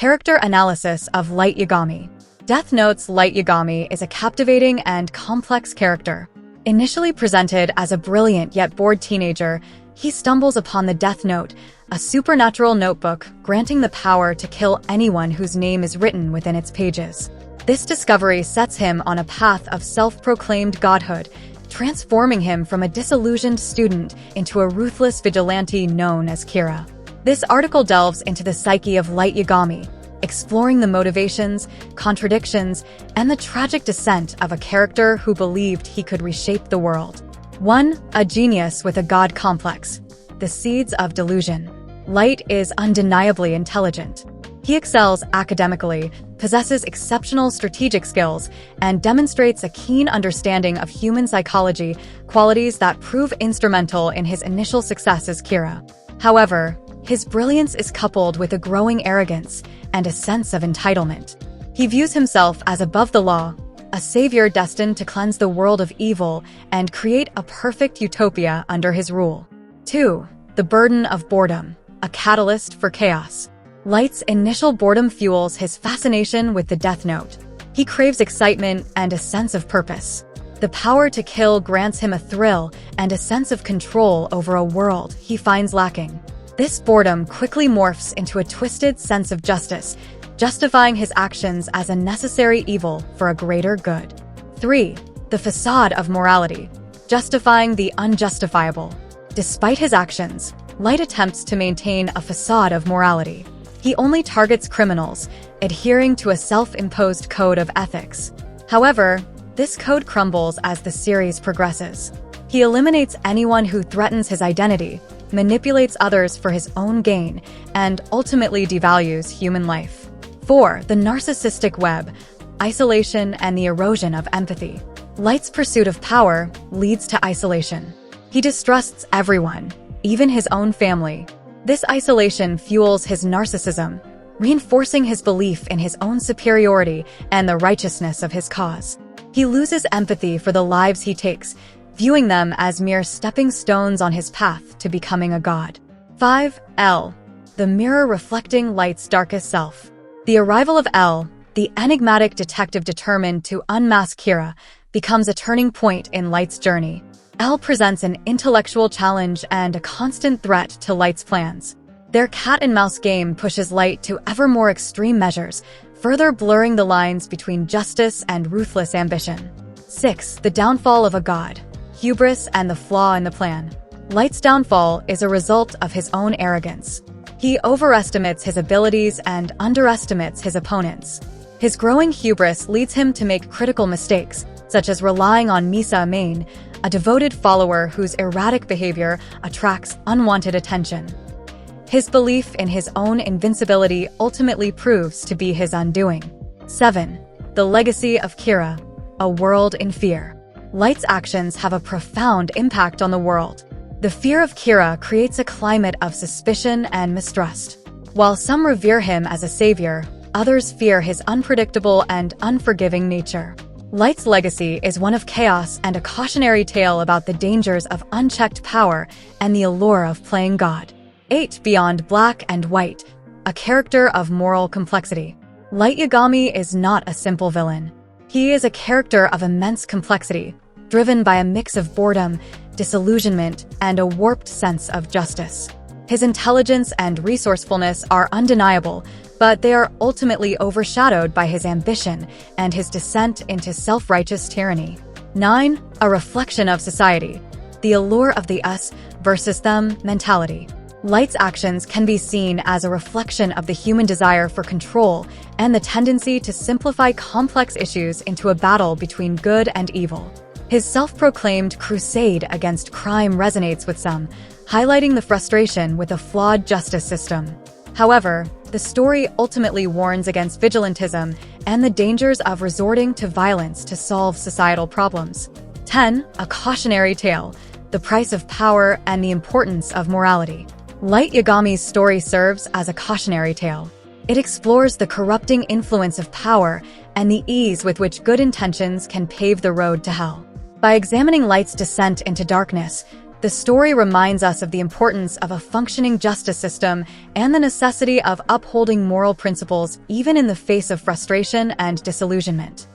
Character analysis of Light Yagami. Death Note's Light Yagami is a captivating and complex character. Initially presented as a brilliant yet bored teenager, he stumbles upon the Death Note, a supernatural notebook granting the power to kill anyone whose name is written within its pages. This discovery sets him on a path of self-proclaimed godhood, transforming him from a disillusioned student into a ruthless vigilante known as Kira. This article delves into the psyche of Light Yagami, exploring the motivations, contradictions, and the tragic descent of a character who believed he could reshape the world. 1. A genius with a god complex. The seeds of delusion. Light is undeniably intelligent. He excels academically, possesses exceptional strategic skills, and demonstrates a keen understanding of human psychology, qualities that prove instrumental in his initial success as Kira. However, his brilliance is coupled with a growing arrogance and a sense of entitlement. He views himself as above the law, a savior destined to cleanse the world of evil and create a perfect utopia under his rule. 2. The burden of boredom, a catalyst for chaos. Light's initial boredom fuels his fascination with the Death Note. He craves excitement and a sense of purpose. The power to kill grants him a thrill and a sense of control over a world he finds lacking. This boredom quickly morphs into a twisted sense of justice, justifying his actions as a necessary evil for a greater good. 3. The facade of morality, justifying the unjustifiable. Despite his actions, Light attempts to maintain a facade of morality. He only targets criminals, adhering to a self-imposed code of ethics. However, this code crumbles as the series progresses. He eliminates anyone who threatens his identity, manipulates others for his own gain, and ultimately devalues human life. 4. The narcissistic web, isolation and the erosion of empathy. Light's pursuit of power leads to isolation. He distrusts everyone, even his own family. This isolation fuels his narcissism, reinforcing his belief in his own superiority and the righteousness of his cause. He loses empathy for the lives he takes, viewing them as mere stepping stones on his path to becoming a god. 5. L. The mirror reflecting Light's darkest self. The arrival of L, the enigmatic detective determined to unmask Kira, becomes a turning point in Light's journey. L presents an intellectual challenge and a constant threat to Light's plans. Their cat-and-mouse game pushes Light to ever more extreme measures, further blurring the lines between justice and ruthless ambition. 6. The downfall of a god. Hubris and the flaw in the plan. Light's downfall is a result of his own arrogance. He overestimates his abilities and underestimates his opponents. His growing hubris leads him to make critical mistakes, such as relying on Misa Main, a devoted follower whose erratic behavior attracts unwanted attention. His belief in his own invincibility ultimately proves to be his undoing. 7. The legacy of Kira, a world in fear. Light's actions have a profound impact on the world. The fear of Kira creates a climate of suspicion and mistrust. While some revere him as a savior, others fear his unpredictable and unforgiving nature. Light's legacy is one of chaos and a cautionary tale about the dangers of unchecked power and the allure of playing God. 8. Beyond black and white, a character of moral complexity. Light Yagami is not a simple villain. He is a character of immense complexity, driven by a mix of boredom, disillusionment, and a warped sense of justice. His intelligence and resourcefulness are undeniable, but they are ultimately overshadowed by his ambition and his descent into self-righteous tyranny. 9. A reflection of society. The allure of the us versus them mentality. Light's actions can be seen as a reflection of the human desire for control and the tendency to simplify complex issues into a battle between good and evil. His self-proclaimed crusade against crime resonates with some, highlighting the frustration with a flawed justice system. However, the story ultimately warns against vigilantism and the dangers of resorting to violence to solve societal problems. 10. A cautionary tale, the price of power and the importance of morality. Light Yagami's story serves as a cautionary tale. It explores the corrupting influence of power and the ease with which good intentions can pave the road to hell. By examining Light's descent into darkness, The story reminds us of the importance of a functioning justice system and the necessity of upholding moral principles even in the face of frustration and disillusionment.